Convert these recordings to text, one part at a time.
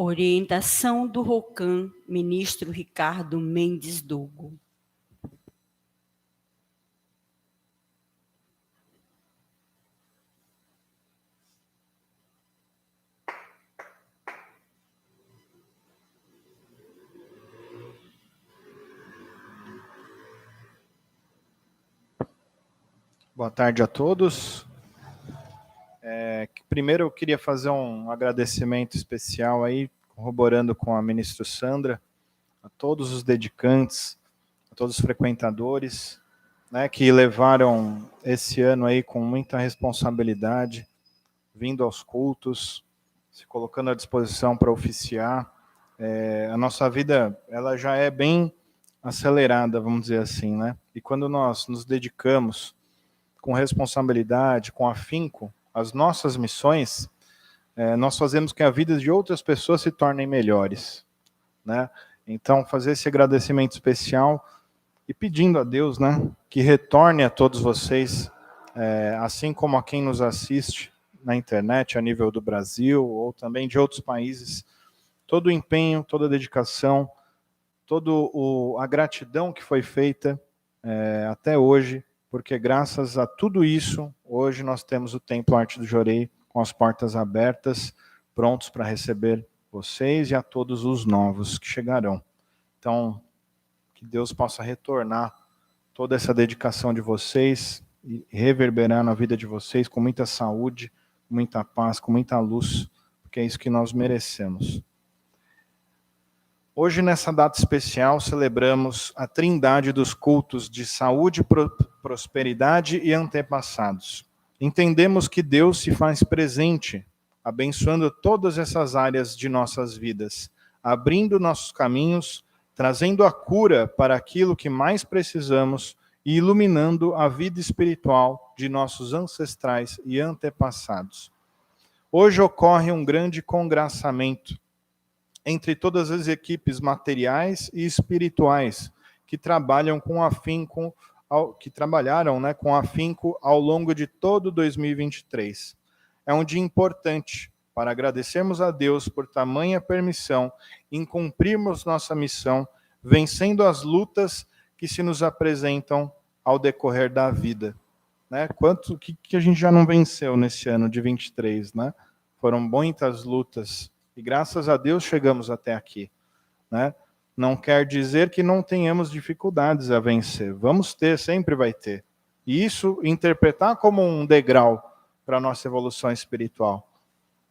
Orientação do ROCAM, ministro Ricardo Mendes Dogo. Boa tarde a todos. Primeiro eu queria fazer um agradecimento especial aí, corroborando com a ministra Sandra, a todos os dedicantes, a todos os frequentadores, né, que levaram esse ano aí com muita responsabilidade, vindo aos cultos, se colocando à disposição para oficiar. A nossa vida, ela já é bem acelerada, vamos dizer assim, né? E quando nós nos dedicamos com responsabilidade, com afinco, as nossas missões, nós fazemos que a vida de outras pessoas se tornem melhores, né? Então, fazer esse agradecimento especial e pedindo a Deus, né, que retorne a todos vocês, assim como a quem nos assiste na internet, a nível do Brasil, ou também de outros países, todo o empenho, toda a dedicação, toda a gratidão que foi feita até hoje, porque graças a tudo isso, hoje nós temos o Templo Arte do Jorei com as portas abertas, prontos para receber vocês e a todos os novos que chegarão. Então, que Deus possa retornar toda essa dedicação de vocês e reverberar na vida de vocês com muita saúde, muita paz, com muita luz, porque é isso que nós merecemos. Hoje, nessa data especial, celebramos a trindade dos cultos de saúde, prosperidade e antepassados. Entendemos que Deus se faz presente, abençoando todas essas áreas de nossas vidas, abrindo nossos caminhos, trazendo a cura para aquilo que mais precisamos e iluminando a vida espiritual de nossos ancestrais e antepassados. Hoje ocorre um grande congraçamento entre todas as equipes materiais e espirituais que trabalham com afinco, que trabalharam, né, com afinco ao longo de todo 2023. É um dia importante para agradecermos a Deus por tamanha permissão em cumprirmos nossa missão, vencendo as lutas que se nos apresentam ao decorrer da vida. Né? Que a gente já não venceu nesse ano de 23, né? Foram muitas lutas. E graças a Deus chegamos até aqui, né? Não quer dizer que não tenhamos dificuldades a vencer. Vamos ter, sempre vai ter. E isso interpretar como um degrau para a nossa evolução espiritual.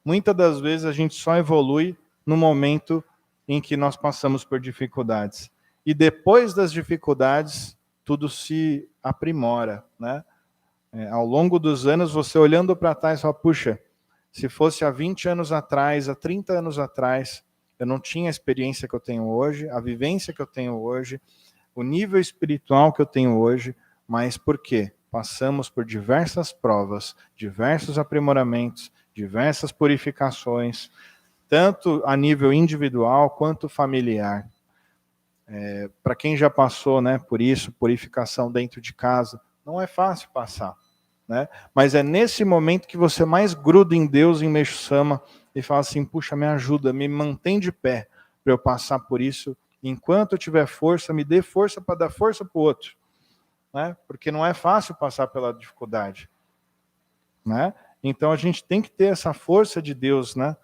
Muitas das vezes a gente só evolui no momento em que nós passamos por dificuldades. E depois das dificuldades, tudo se aprimora, né? Ao longo dos anos, você olhando para trás, fala, puxa, se fosse há 20 anos atrás, há 30 anos atrás, eu não tinha a experiência que eu tenho hoje, a vivência que eu tenho hoje, o nível espiritual que eu tenho hoje, mas por quê? Passamos por diversas provas, diversos aprimoramentos, diversas purificações, tanto a nível individual quanto familiar. Para quem já passou, né, por isso, purificação dentro de casa, não é fácil passar. Né? Mas é nesse momento que você mais gruda em Deus, em Meixo Sama, e fala assim, puxa, me ajuda, me mantém de pé para eu passar por isso. Enquanto eu tiver força, me dê força para dar força para o outro. Né? Porque não é fácil passar pela dificuldade. Né? Então a gente tem que ter essa força de Deus, né?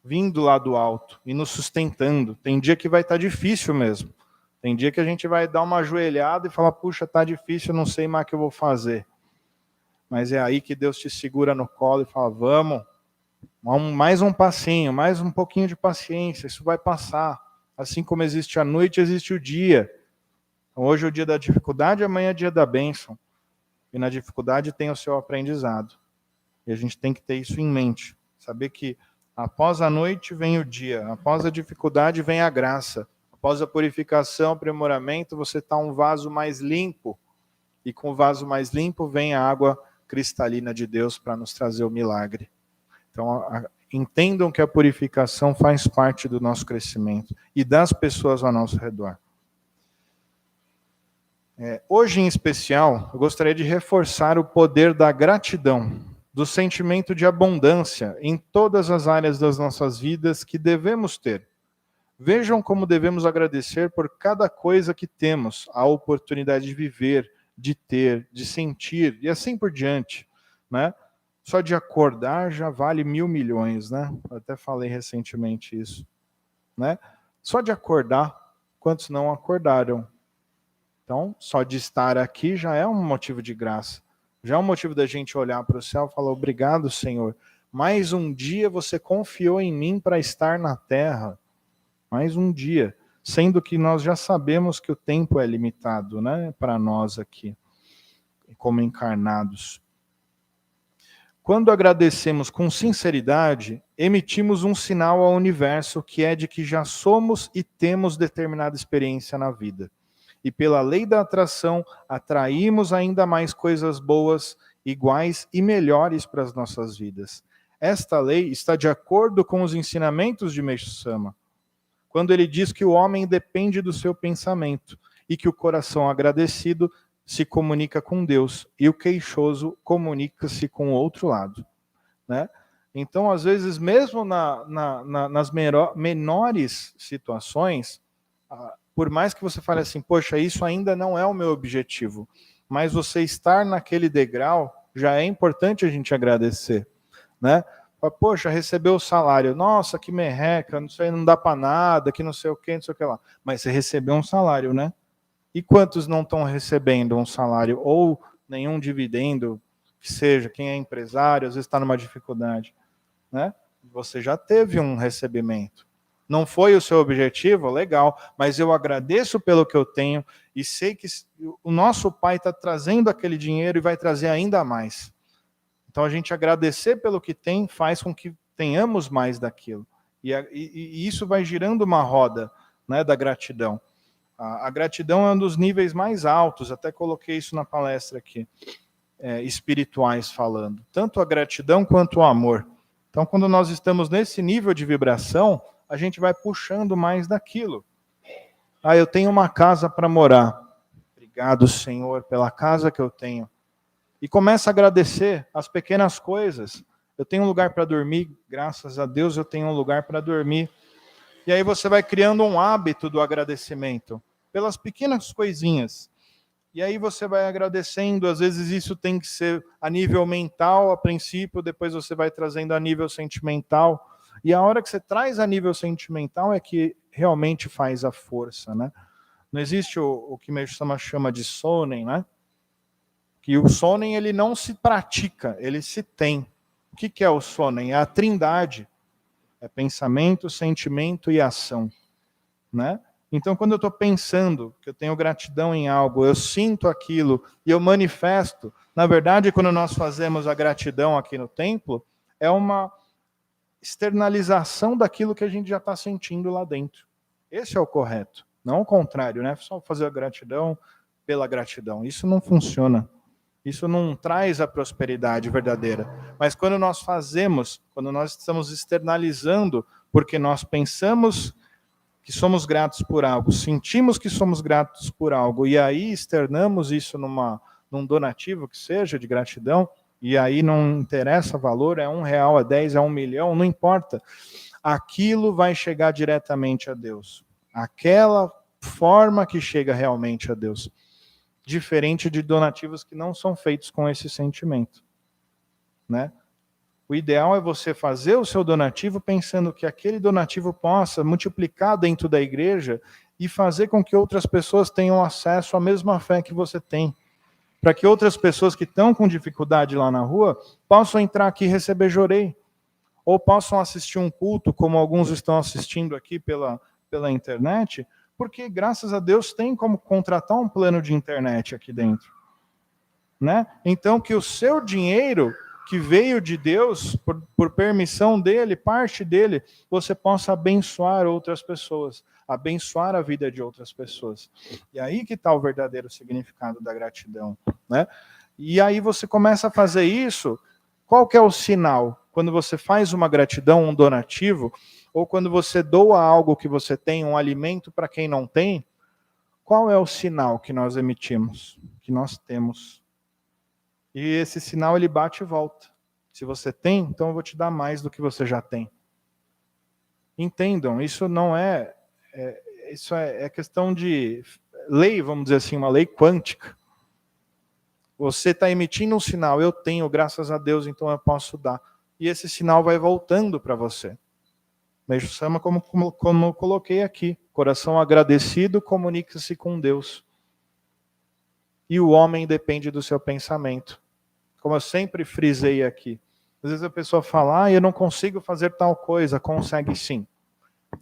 Vindo lá do alto e nos sustentando. Tem dia que vai estar difícil mesmo. Tem dia que a gente vai dar uma ajoelhada e falar, puxa, está difícil, eu não sei mais o que eu vou fazer. Mas é aí que Deus te segura no colo e fala, vamos, mais um passinho, mais um pouquinho de paciência, isso vai passar. Assim como existe a noite, existe o dia. Então, hoje é o dia da dificuldade, amanhã é o dia da bênção. E na dificuldade tem o seu aprendizado. E a gente tem que ter isso em mente. Saber que após a noite vem o dia, após a dificuldade vem a graça. Após a purificação, aprimoramento, você está um vaso mais limpo. E com o vaso mais limpo vem a água cristalina de Deus para nos trazer o milagre. Então, entendam que a purificação faz parte do nosso crescimento e das pessoas ao nosso redor. Hoje, em especial, eu gostaria de reforçar o poder da gratidão do sentimento de abundância em todas as áreas das nossas vidas que devemos ter. Vejam como devemos agradecer por cada coisa que temos, a oportunidade de viver, de ter, de sentir, e assim por diante, né? Só de acordar já vale 1.000 milhões, né? Eu até falei recentemente isso, né? Só de acordar, quantos não acordaram? Então, só de estar aqui já é um motivo de graça. Já é um motivo da gente olhar para o céu e falar, obrigado, Senhor. Mais um dia você confiou em mim para estar na terra. Mais um dia. Sendo que nós já sabemos que o tempo é limitado, né? Para nós aqui, como encarnados. Quando agradecemos com sinceridade, emitimos um sinal ao universo que é de que já somos e temos determinada experiência na vida. E pela lei da atração, atraímos ainda mais coisas boas, iguais e melhores para as nossas vidas. Esta lei está de acordo com os ensinamentos de Meixo Sama, quando ele diz que o homem depende do seu pensamento e que o coração agradecido se comunica com Deus e o queixoso comunica-se com o outro lado, né? Então, às vezes, mesmo nas menores situações, por mais que você fale assim, poxa, isso ainda não é o meu objetivo, mas você estar naquele degrau, já é importante a gente agradecer, né? Poxa, recebeu o salário, nossa, que merreca, não sei, não dá para nada, que não sei o que, não sei o que lá. Mas você recebeu um salário, né? E quantos não estão recebendo um salário ou nenhum dividendo, que seja, quem é empresário, às vezes está numa dificuldade, né? Você já teve um recebimento. Não foi o seu objetivo? Legal, mas eu agradeço pelo que eu tenho e sei que o nosso Pai está trazendo aquele dinheiro e vai trazer ainda mais. Então, a gente agradecer pelo que tem faz com que tenhamos mais daquilo. E isso vai girando uma roda, né, da gratidão. A gratidão é um dos níveis mais altos, até coloquei isso na palestra aqui, espirituais falando. Tanto a gratidão quanto o amor. Então, quando nós estamos nesse nível de vibração, a gente vai puxando mais daquilo. Eu tenho uma casa para morar. Obrigado, Senhor, pela casa que eu tenho. E começa a agradecer as pequenas coisas. Eu tenho um lugar para dormir, graças a Deus eu tenho um lugar para dormir. E aí você vai criando um hábito do agradecimento, pelas pequenas coisinhas. E aí você vai agradecendo, às vezes isso tem que ser a nível mental a princípio, depois você vai trazendo a nível sentimental. E a hora que você traz a nível sentimental é que realmente faz a força, né? Não existe o que Meixo Sama chama de sonen, né? Que o sonen ele não se pratica, ele se tem. O que é o sonen? É a trindade. É pensamento, sentimento e ação, né? Então, quando eu estou pensando que eu tenho gratidão em algo, eu sinto aquilo e eu manifesto, na verdade, quando nós fazemos a gratidão aqui no templo, é uma externalização daquilo que a gente já está sentindo lá dentro. Esse é o correto, não o contrário, né? Só fazer a gratidão pela gratidão. Isso não funciona. Isso não traz a prosperidade verdadeira. Mas quando nós fazemos, quando nós estamos externalizando, porque nós pensamos que somos gratos por algo, sentimos que somos gratos por algo, e aí externamos isso num donativo que seja de gratidão, e aí não interessa valor, é R$1, é 10, é 1 milhão, não importa. Aquilo vai chegar diretamente a Deus. Aquela forma que chega realmente a Deus. Diferente de donativos que não são feitos com esse sentimento, né? O ideal é você fazer o seu donativo pensando que aquele donativo possa multiplicar dentro da igreja e fazer com que outras pessoas tenham acesso à mesma fé que você tem. Para que outras pessoas que estão com dificuldade lá na rua possam entrar aqui e receber jorei. Ou possam assistir um culto, como alguns estão assistindo aqui pela internet, porque, graças a Deus, tem como contratar um plano de internet aqui dentro, né? Então, que o seu dinheiro, que veio de Deus, por permissão dele, parte dele, você possa abençoar outras pessoas, abençoar a vida de outras pessoas. E aí que está o verdadeiro significado da gratidão, né? E aí você começa a fazer isso, qual que é o sinal? Quando você faz uma gratidão, um donativo, ou quando você doa algo que você tem, um alimento para quem não tem, qual é o sinal que nós emitimos, que nós temos? E esse sinal ele bate e volta. Se você tem, então eu vou te dar mais do que você já tem. Entendam, isso não isso é questão de lei, vamos dizer assim, uma lei quântica. Você está emitindo um sinal, eu tenho, graças a Deus, então eu posso dar. E esse sinal vai voltando para você. Meixo Sama, como eu coloquei aqui, coração agradecido comunica-se com Deus. E o homem depende do seu pensamento. Como eu sempre frisei aqui. Às vezes a pessoa fala, eu não consigo fazer tal coisa. Consegue sim.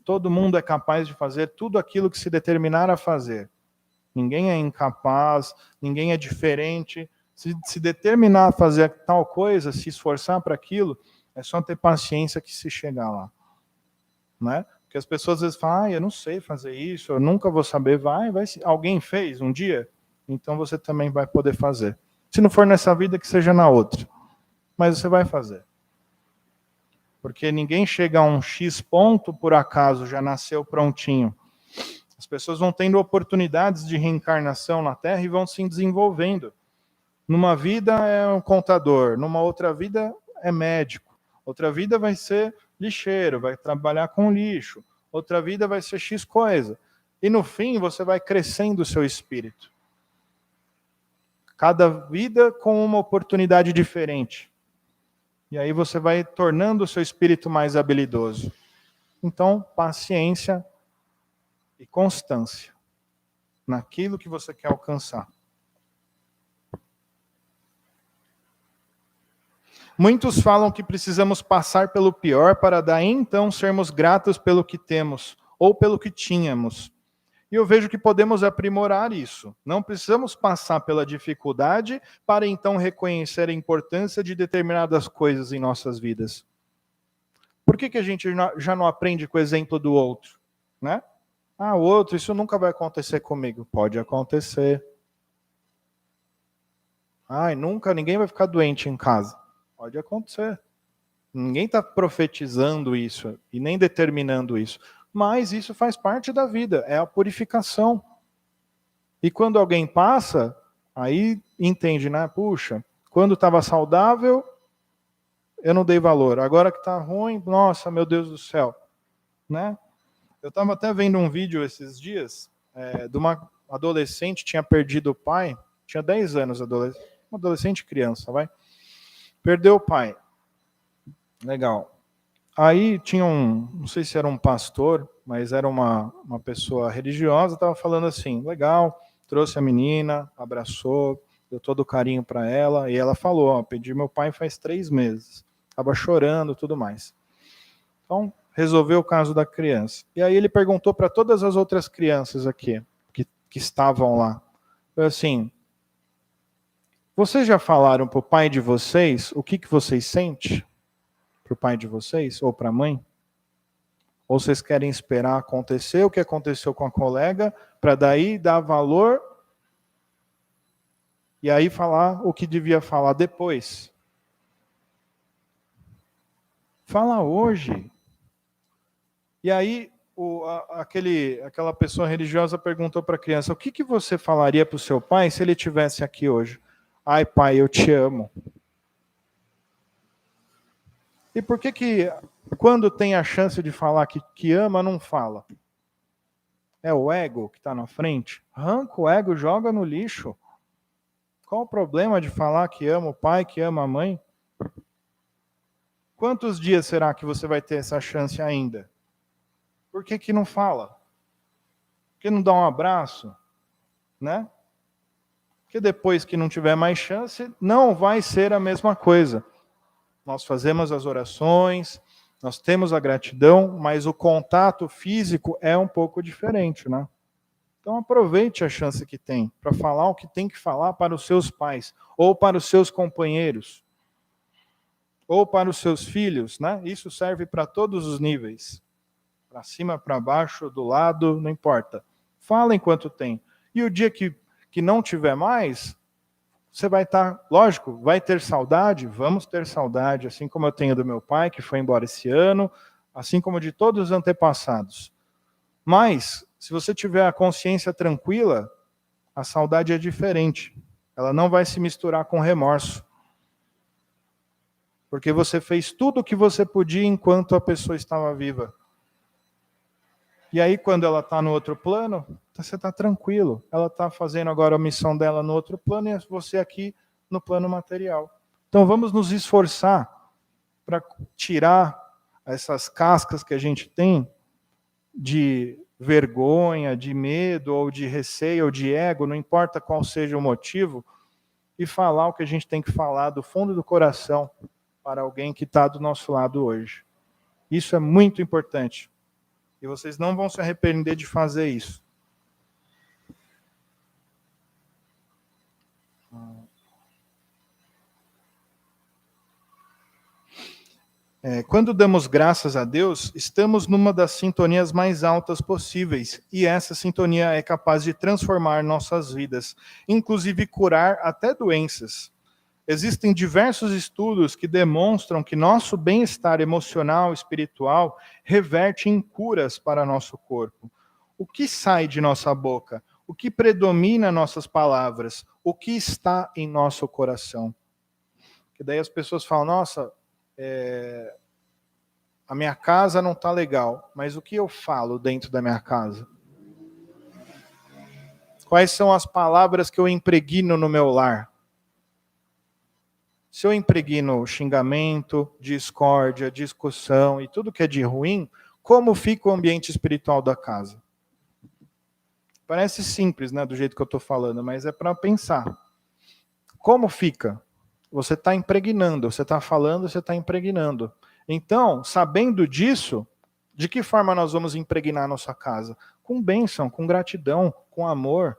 Todo mundo é capaz de fazer tudo aquilo que se determinar a fazer. Ninguém é incapaz, ninguém é diferente. Se determinar a fazer tal coisa, se esforçar para aquilo, é só ter paciência que se chegar lá. Né? Porque as pessoas às vezes falam, eu não sei fazer isso, eu nunca vou saber. Vai, alguém fez um dia? Então você também vai poder fazer. Se não for nessa vida, que seja na outra. Mas você vai fazer. Porque ninguém chega a um X ponto, por acaso, já nasceu prontinho. As pessoas vão tendo oportunidades de reencarnação na Terra e vão se desenvolvendo. Numa vida é um contador, numa outra vida é médico. Outra vida vai ser lixeiro, vai trabalhar com lixo. Outra vida vai ser X coisa. E no fim você vai crescendo o seu espírito. Cada vida com uma oportunidade diferente. E aí você vai tornando o seu espírito mais habilidoso. Então, paciência e constância naquilo que você quer alcançar. Muitos falam que precisamos passar pelo pior para daí então sermos gratos pelo que temos ou pelo que tínhamos. E eu vejo que podemos aprimorar isso. Não precisamos passar pela dificuldade para então reconhecer a importância de determinadas coisas em nossas vidas. Por que a gente já não aprende com o exemplo do outro? Né? O outro, isso nunca vai acontecer comigo. Pode acontecer. Ninguém vai ficar doente em casa. Pode acontecer. Ninguém está profetizando isso e nem determinando isso. Mas isso faz parte da vida, é a purificação. E quando alguém passa, aí entende, né? Puxa, quando estava saudável, eu não dei valor. Agora que está ruim, nossa, meu Deus do céu. Né? Eu estava até vendo um vídeo esses dias de uma adolescente, tinha perdido o pai, tinha 10 anos, uma adolescente criança, vai. Perdeu o pai. Legal. Aí tinha não sei se era um pastor, mas era uma pessoa religiosa, estava falando assim, legal, trouxe a menina, abraçou, deu todo o carinho para ela, e ela falou, perdi meu pai faz 3 meses, estava chorando e tudo mais. Então, resolveu o caso da criança. E aí ele perguntou para todas as outras crianças aqui, que estavam lá, foi assim, vocês já falaram para o pai de vocês o que vocês sentem? Para o pai de vocês? Ou para a mãe? Ou vocês querem esperar acontecer o que aconteceu com a colega, para daí dar valor e aí falar o que devia falar depois? Fala hoje. E aí aquela pessoa religiosa perguntou para a criança, o que você falaria para o seu pai se ele estivesse aqui hoje? Ai, pai, eu te amo. E por que quando tem a chance de falar que ama, não fala? É o ego que está na frente? Arranca o ego, joga no lixo. Qual o problema de falar que ama o pai, que ama a mãe? Quantos dias será que você vai ter essa chance ainda? Por que não fala? Por que não dá um abraço? Né? Porque depois que não tiver mais chance, não vai ser a mesma coisa. Nós fazemos as orações, nós temos a gratidão, mas o contato físico é um pouco diferente, né? Então aproveite a chance que tem para falar o que tem que falar para os seus pais, ou para os seus companheiros, ou para os seus filhos, né? Isso serve para todos os níveis. Para cima, para baixo, do lado, não importa. Fala enquanto tem. E o dia que não tiver mais, você vai estar, lógico, vai ter saudade, vamos ter saudade, assim como eu tenho do meu pai, que foi embora esse ano, assim como de todos os antepassados. Mas, se você tiver a consciência tranquila, a saudade é diferente. Ela não vai se misturar com remorso. Porque você fez tudo o que você podia enquanto a pessoa estava viva. E aí, quando ela está no outro plano, você está tranquilo. Ela está fazendo agora a missão dela no outro plano e você aqui no plano material. Então, vamos nos esforçar para tirar essas cascas que a gente tem de vergonha, de medo, ou de receio, ou de ego, não importa qual seja o motivo, e falar o que a gente tem que falar do fundo do coração para alguém que está do nosso lado hoje. Isso é muito importante. E vocês não vão se arrepender de fazer isso. Quando damos graças a Deus, estamos numa das sintonias mais altas possíveis. E essa sintonia é capaz de transformar nossas vidas, inclusive curar até doenças. Existem diversos estudos que demonstram que nosso bem-estar emocional e espiritual reverte em curas para nosso corpo. O que sai de nossa boca? O que predomina nossas palavras? O que está em nosso coração? Que daí as pessoas falam, nossa, a minha casa não está legal, mas o que eu falo dentro da minha casa? Quais são as palavras que eu impregno no meu lar? Se eu impregno xingamento, discórdia, discussão e tudo que é de ruim, como fica o ambiente espiritual da casa? Parece simples, né, do jeito que eu estou falando, mas é para pensar. Como fica? Você está impregnando, você está falando, você está impregnando. Então, sabendo disso, de que forma nós vamos impregnar a nossa casa? Com bênção, com gratidão, com amor,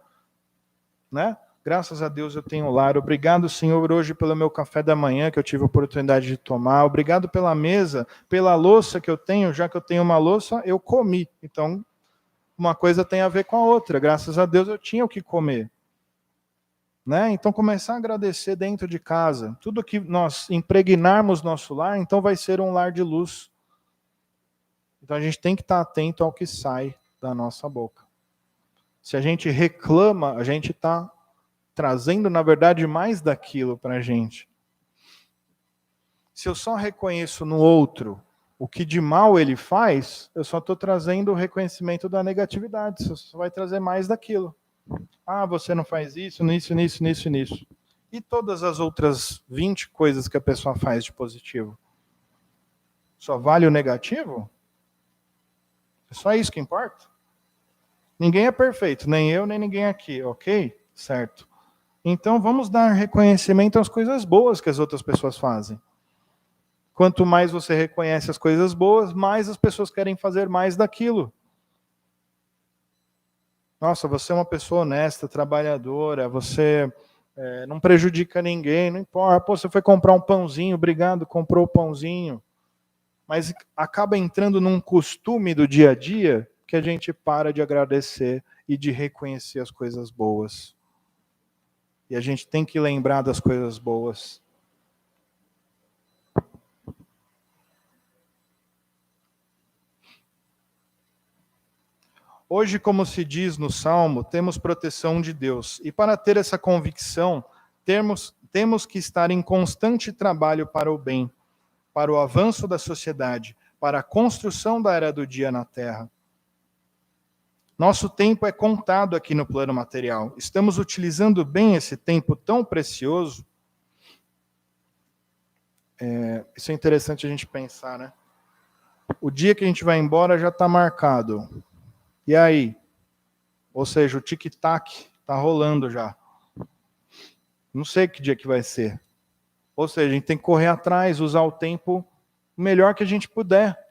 né? Graças a Deus eu tenho lar. Obrigado, Senhor, hoje pelo meu café da manhã que eu tive a oportunidade de tomar. Obrigado pela mesa, pela louça que eu tenho. Já que eu tenho uma louça, eu comi. Então, uma coisa tem a ver com a outra. Graças a Deus eu tinha o que comer. Né? Então, começar a agradecer dentro de casa. Tudo que nós impregnarmos nosso lar, então vai ser um lar de luz. Então, a gente tem que estar atento ao que sai da nossa boca. Se a gente reclama, a gente está trazendo, na verdade, mais daquilo para a gente. Se eu só reconheço no outro o que de mal ele faz, eu só estou trazendo o reconhecimento da negatividade. Você só vai trazer mais daquilo. Ah, você não faz isso, nisso. E todas as outras 20 coisas que a pessoa faz de positivo? Só vale o negativo? É só isso que importa? Ninguém é perfeito, nem eu, nem ninguém aqui, ok? Certo. Então vamos dar reconhecimento às coisas boas que as outras pessoas fazem. Quanto mais você reconhece as coisas boas, mais as pessoas querem fazer mais daquilo. Nossa, você é uma pessoa honesta, trabalhadora, você não prejudica ninguém, não importa. Pô, você foi comprar um pãozinho, obrigado, comprou o pãozinho. Mas acaba entrando num costume do dia a dia que a gente para de agradecer e de reconhecer as coisas boas. E a gente tem que lembrar das coisas boas. Hoje, como se diz no Salmo, temos proteção de Deus. E para ter essa convicção, temos que estar em constante trabalho para o bem, para o avanço da sociedade, para a construção da era do dia na Terra. Nosso tempo é contado aqui no plano material. Estamos utilizando bem esse tempo tão precioso? Isso é interessante a gente pensar, né? O dia que a gente vai embora já está marcado. E aí? Ou seja, o tic-tac está rolando já. Não sei que dia que vai ser. Ou seja, a gente tem que correr atrás, usar o tempo o melhor que a gente puder.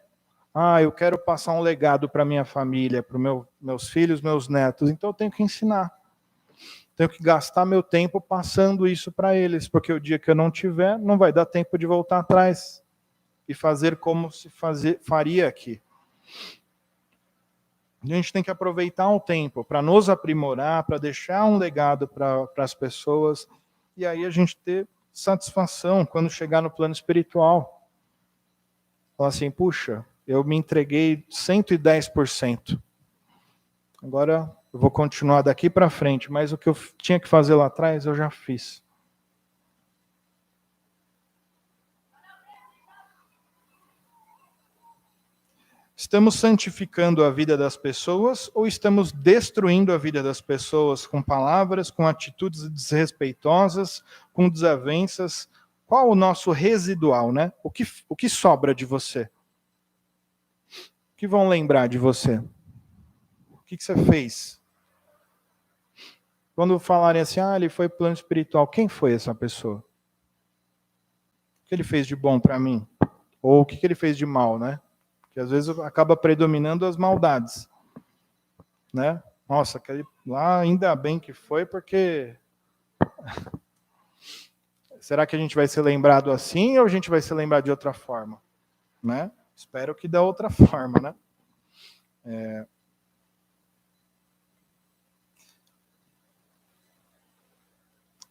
Ah, eu quero passar um legado para minha família, para meus filhos, meus netos. Então eu tenho que ensinar. Tenho que gastar meu tempo passando isso para eles, porque o dia que eu não tiver, não vai dar tempo de voltar atrás e fazer como se faria aqui. A gente tem que aproveitar um tempo para nos aprimorar, para deixar um legado para as pessoas, e aí a gente ter satisfação quando chegar no plano espiritual. Falar assim, puxa, eu me entreguei 110%. Agora eu vou continuar daqui para frente, mas o que eu tinha que fazer lá atrás, eu já fiz. Estamos santificando a vida das pessoas ou estamos destruindo a vida das pessoas com palavras, com atitudes desrespeitosas, com desavenças? Qual o nosso residual, né? O que sobra de você? O que vão lembrar de você? O que você fez? Quando falarem assim, ele foi plano espiritual, quem foi essa pessoa? O que ele fez de bom para mim? Ou o que ele fez de mal, né? Que às vezes acaba predominando as maldades, né? Nossa, aquele lá ainda bem que foi, porque será que a gente vai ser lembrado assim ou a gente vai ser lembrado de outra forma, né? Espero que da outra forma, né?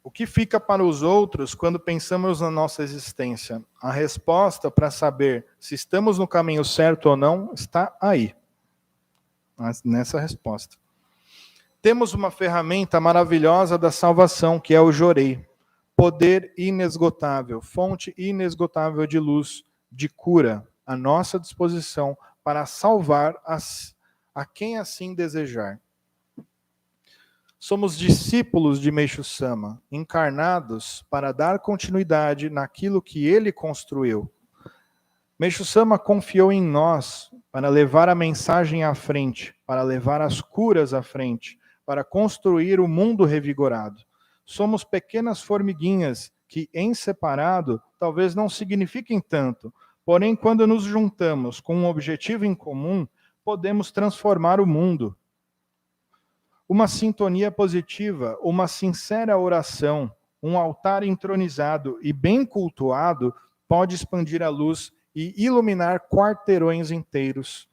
O que fica para os outros quando pensamos na nossa existência? A resposta para saber se estamos no caminho certo ou não está aí, nessa resposta. Temos uma ferramenta maravilhosa da salvação, que é o Jorei. Poder inesgotável, fonte inesgotável de luz, de cura, à nossa disposição para salvar a quem assim desejar. Somos discípulos de Meixo Sama, encarnados para dar continuidade naquilo que ele construiu. Meixo Sama confiou em nós para levar a mensagem à frente, para levar as curas à frente, para construir o mundo revigorado. Somos pequenas formiguinhas que, em separado, talvez não signifiquem tanto, porém, quando nos juntamos com um objetivo em comum, podemos transformar o mundo. Uma sintonia positiva, uma sincera oração, um altar entronizado e bem cultuado pode expandir a luz e iluminar quarteirões inteiros.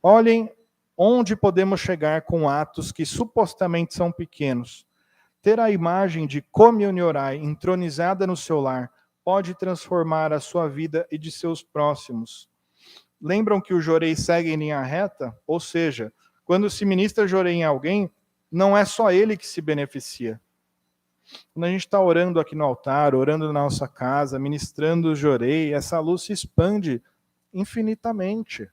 Olhem onde podemos chegar com atos que supostamente são pequenos. Ter a imagem de Komi Nyorai entronizada no seu lar pode transformar a sua vida e de seus próximos. Lembram que o Jorei segue em linha reta? Ou seja, quando se ministra Jorei em alguém, não é só ele que se beneficia. Quando a gente está orando aqui no altar, orando na nossa casa, ministrando o Jorei, essa luz se expande infinitamente.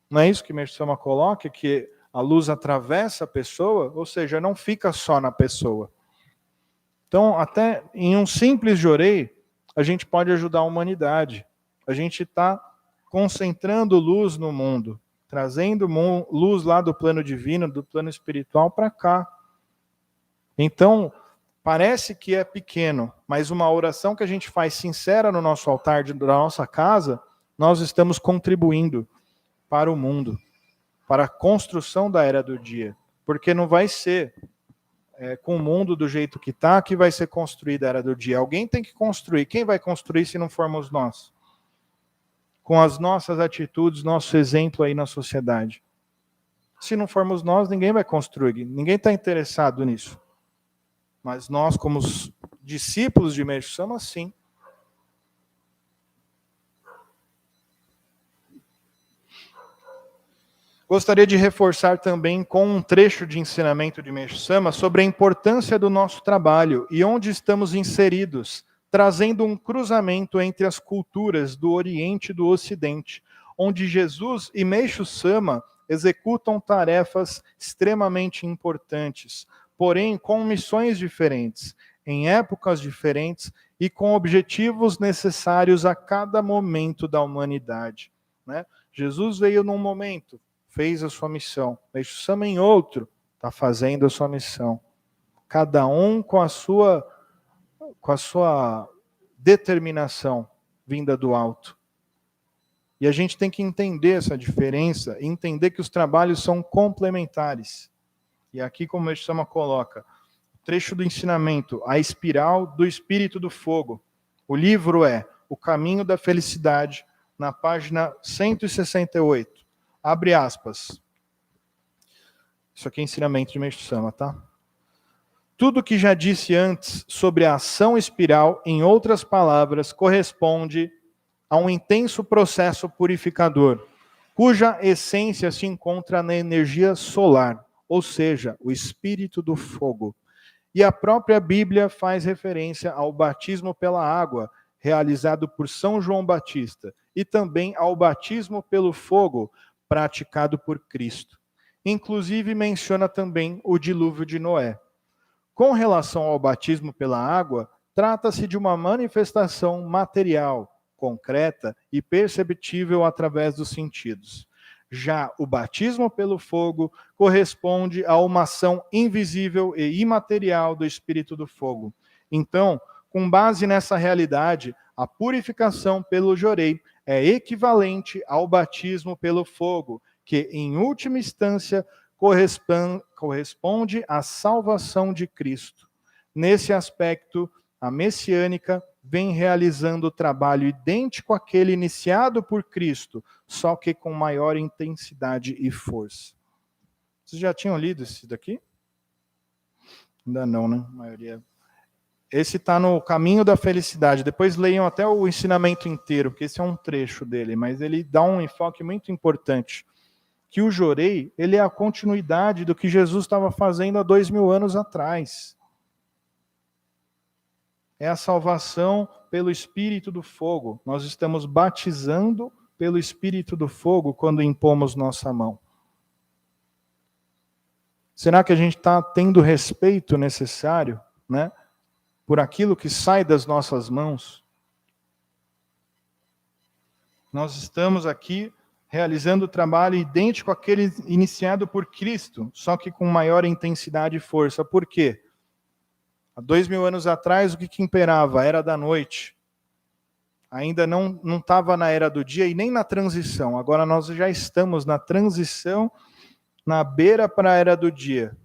Não é isso que Meixo Sama coloca, que a luz atravessa a pessoa, ou seja, não fica só na pessoa. Então, até em um simples Jorei, a gente pode ajudar a humanidade. A gente está concentrando luz no mundo, trazendo luz lá do plano divino, do plano espiritual para cá. Então, parece que é pequeno, mas uma oração que a gente faz sincera no nosso altar da nossa casa, nós estamos contribuindo para o mundo, para a construção da era do dia. Porque não vai ser com o mundo do jeito que está que vai ser construída a era do dia. Alguém tem que construir. Quem vai construir se não formos nós? Com as nossas atitudes, nosso exemplo aí na sociedade. Se não formos nós, ninguém vai construir. Ninguém está interessado nisso. Mas nós, como os discípulos de Meixo Sama, sim. Gostaria de reforçar também com um trecho de ensinamento de Meixo Sama sobre a importância do nosso trabalho e onde estamos inseridos, trazendo um cruzamento entre as culturas do Oriente e do Ocidente, onde Jesus e Meixo Sama executam tarefas extremamente importantes, porém com missões diferentes, em épocas diferentes e com objetivos necessários a cada momento da humanidade, né? Jesus veio num momento, fez a sua missão. Meixo Sama em outro está fazendo a sua missão. Cada um com a sua determinação vinda do alto. E a gente tem que entender essa diferença, entender que os trabalhos são complementares. E aqui, como Meixo Sama coloca, o trecho do ensinamento, a espiral do espírito do fogo. O livro é O Caminho da Felicidade, na página 168. Abre aspas. Isso aqui é ensinamento de Meixo Sama, tá? Tudo que já disse antes sobre a ação espiral, em outras palavras, corresponde a um intenso processo purificador, cuja essência se encontra na energia solar, ou seja, o espírito do fogo. E a própria Bíblia faz referência ao batismo pela água, realizado por São João Batista, e também ao batismo pelo fogo, praticado por Cristo. Inclusive menciona também o dilúvio de Noé. Com relação ao batismo pela água, trata-se de uma manifestação material, concreta e perceptível através dos sentidos. Já o batismo pelo fogo corresponde a uma ação invisível e imaterial do Espírito do Fogo. Então, com base nessa realidade, a purificação pelo jorei é equivalente ao batismo pelo fogo, que, em última instância, corresponde à salvação de Cristo. Nesse aspecto, a messiânica vem realizando o trabalho idêntico àquele iniciado por Cristo, só que com maior intensidade e força. Vocês já tinham lido esse daqui? Ainda não, né? A maioria. Esse está no Caminho da Felicidade. Depois leiam até o ensinamento inteiro, porque esse é um trecho dele, mas ele dá um enfoque muito importante. Que o jorei, ele é a continuidade do que Jesus estava fazendo há 2000 anos atrás. É a salvação pelo Espírito do Fogo. Nós estamos batizando pelo Espírito do Fogo quando impomos nossa mão. Será que a gente está tendo o respeito necessário, né, por aquilo que sai das nossas mãos? Nós estamos aqui realizando o trabalho idêntico àquele iniciado por Cristo, só que com maior intensidade e força. Por quê? Há 2000 anos atrás, o que imperava? A era da noite. Ainda não estava na era do dia e nem na transição. Agora nós já estamos na transição, na beira para a era do dia.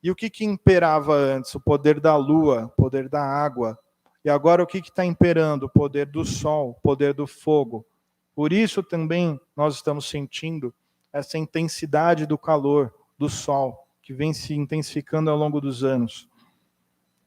E o que imperava antes? O poder da lua, o poder da água. E agora o que está imperando? O poder do sol, o poder do fogo. Por isso também nós estamos sentindo essa intensidade do calor, do sol, que vem se intensificando ao longo dos anos.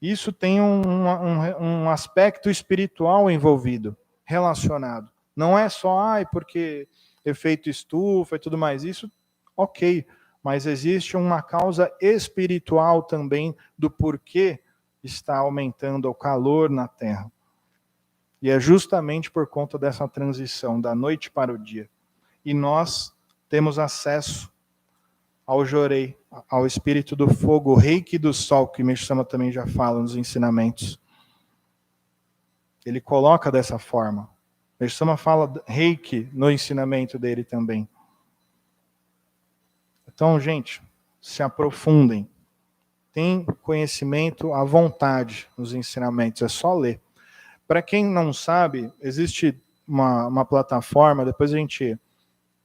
Isso tem um aspecto espiritual envolvido, relacionado. Não é só, porque efeito estufa e tudo mais. Isso, ok. Mas existe uma causa espiritual também do porquê está aumentando o calor na Terra. E é justamente por conta dessa transição da noite para o dia. E nós temos acesso ao jorei, ao Espírito do Fogo, o reiki do sol, que Meixo Sama também já fala nos ensinamentos. Ele coloca dessa forma. Meixo Sama fala reiki no ensinamento dele também. Então, gente, se aprofundem. Tem conhecimento à vontade nos ensinamentos, é só ler. Para quem não sabe, existe uma plataforma, depois a gente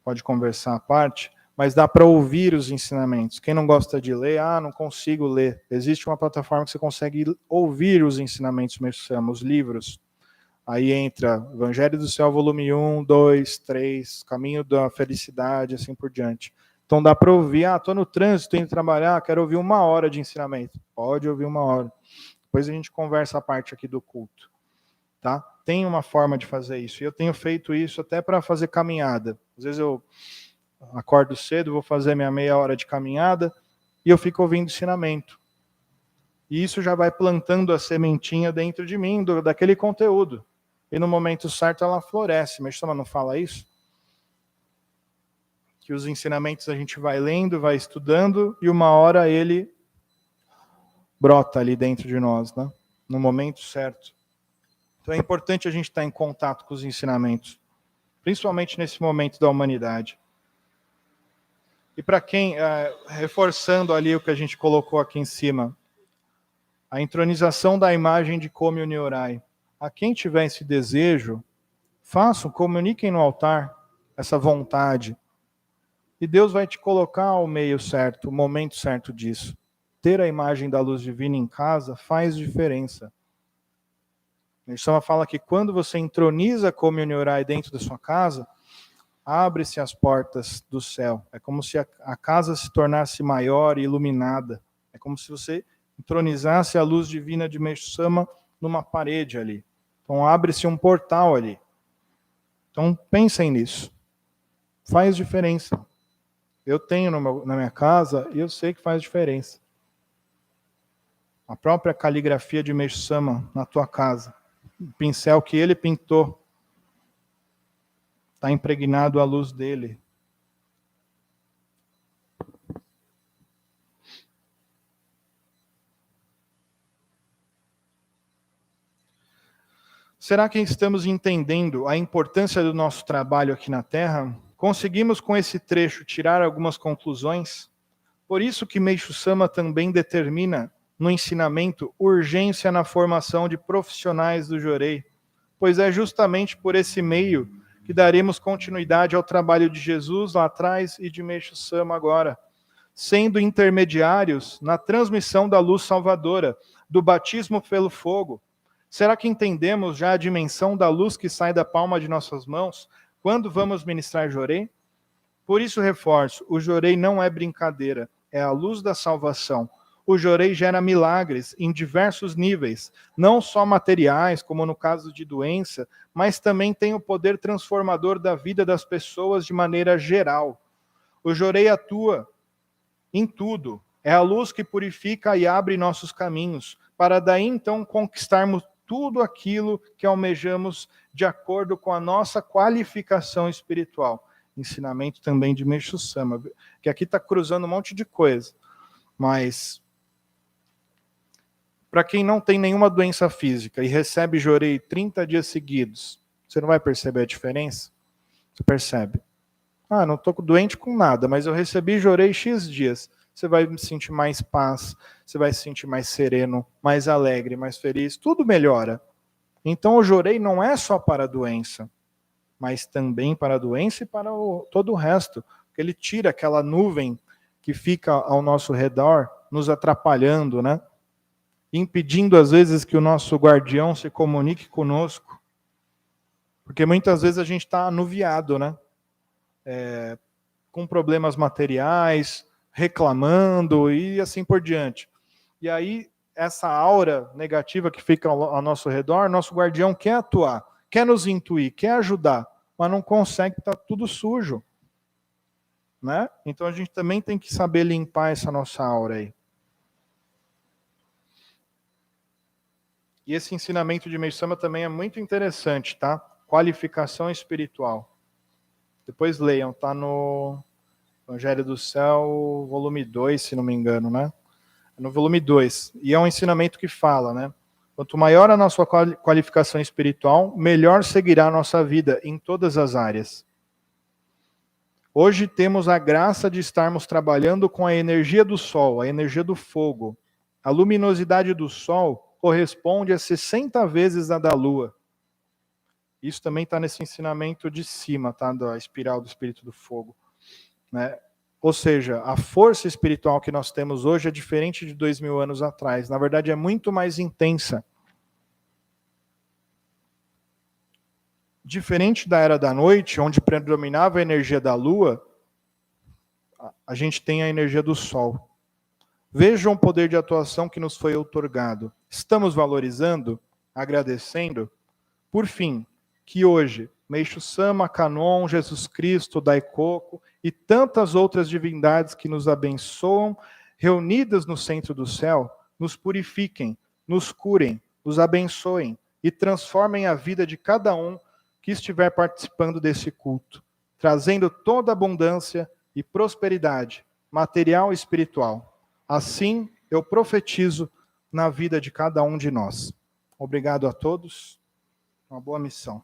pode conversar à parte, mas dá para ouvir os ensinamentos. Quem não gosta de ler, não consigo ler. Existe uma plataforma que você consegue ouvir os ensinamentos, os livros. Aí entra Evangelho do Céu, volume 1, 2, 3, Caminho da Felicidade, assim por diante. Então dá para ouvir, estou no trânsito, indo trabalhar, quero ouvir 1 hora de ensinamento. Pode ouvir 1 hora. Depois a gente conversa a parte aqui do culto. Tá? Tem uma forma de fazer isso. E eu tenho feito isso até para fazer caminhada. Às vezes eu acordo cedo, vou fazer minha meia hora de caminhada e eu fico ouvindo ensinamento. E isso já vai plantando a sementinha dentro de mim, daquele conteúdo. E no momento certo ela floresce. Mas não fala isso? Que os ensinamentos a gente vai lendo, vai estudando, e 1 hora ele brota ali dentro de nós, né? No momento certo. Então é importante a gente estar em contato com os ensinamentos, principalmente nesse momento da humanidade. E para quem, reforçando ali o que a gente colocou aqui em cima, a entronização da imagem de Kōmyo Nyorai. A quem tiver esse desejo, façam, comuniquem no altar essa vontade. E Deus vai te colocar o meio certo, o momento certo disso. Ter a imagem da luz divina em casa faz diferença. A Sama fala que quando você entroniza Kōmyo Nyorai dentro da sua casa, abre-se as portas do céu. É como se a casa se tornasse maior e iluminada. É como se você entronizasse a luz divina de Meixo Sama numa parede ali. Então abre-se um portal ali. Então pensem nisso. Faz diferença. Eu tenho na minha casa e eu sei que faz diferença. A própria caligrafia de Meixo Sama na tua casa. pincel que ele pintou. Está impregnado a luz dele. Será que estamos entendendo a importância do nosso trabalho aqui na Terra? Conseguimos com esse trecho tirar algumas conclusões? Por isso que Meixo Sama também determina no ensinamento urgência na formação de profissionais do Jorei, pois é justamente por esse meio que daremos continuidade ao trabalho de Jesus lá atrás e de Meixo Sama agora, sendo intermediários na transmissão da luz salvadora, do batismo pelo fogo. Será que entendemos já a dimensão da luz que sai da palma de nossas mãos quando vamos ministrar Jorei? Por isso reforço, o Jorei não é brincadeira, é a luz da salvação. O Jorei gera milagres em diversos níveis, não só materiais, como no caso de doença, mas também tem o poder transformador da vida das pessoas de maneira geral. O Jorei atua em tudo. É a luz que purifica e abre nossos caminhos, para daí então conquistarmos tudo aquilo que almejamos de acordo com a nossa qualificação espiritual. Ensinamento também de Meixo Sama, que aqui está cruzando um monte de coisa. Mas, para quem não tem nenhuma doença física e recebe Jorei 30 dias seguidos, você não vai perceber a diferença? Você percebe? Ah, não estou doente com nada, mas eu recebi Jorei X dias. Você vai se sentir mais paz, você vai se sentir mais sereno, mais alegre, mais feliz, tudo melhora. Então o Jorei não é só para a doença, mas também para a doença e para todo o resto. Porque ele tira aquela nuvem que fica ao nosso redor, nos atrapalhando, né? Impedindo às vezes que o nosso guardião se comunique conosco. Porque muitas vezes a gente está anuviado, né? Com problemas materiais, reclamando e assim por diante. E aí, essa aura negativa que fica ao nosso redor, nosso guardião quer atuar, quer nos intuir, quer ajudar, mas não consegue, está tudo sujo. Né? Então a gente também tem que saber limpar essa nossa aura aí. E esse ensinamento de Meixo Sama também é muito interessante, tá? Qualificação espiritual. Depois leiam, tá no Evangelho do Céu, volume 2, se não me engano, né? No volume 2. E é um ensinamento que fala, né? Quanto maior a nossa qualificação espiritual, melhor seguirá a nossa vida em todas as áreas. Hoje temos a graça de estarmos trabalhando com a energia do Sol, a energia do fogo. A luminosidade do Sol corresponde a 60 vezes a da Lua. Isso também está nesse ensinamento de cima, tá? Da espiral do Espírito do Fogo. Né? Ou seja, a força espiritual que nós temos hoje é diferente de 2000 anos atrás. Na verdade, é muito mais intensa. Diferente da Era da Noite, onde predominava a energia da Lua, a gente tem a energia do Sol. Vejam o poder de atuação que nos foi outorgado. Estamos valorizando, agradecendo. Por fim, que hoje, Meixo Sama, Kanon, Jesus Cristo, Daikoku e tantas outras divindades que nos abençoam, reunidas no centro do céu, nos purifiquem, nos curem, nos abençoem e transformem a vida de cada um que estiver participando desse culto, trazendo toda abundância e prosperidade, material e espiritual. Assim, eu profetizo na vida de cada um de nós. Obrigado a todos. Uma boa missão.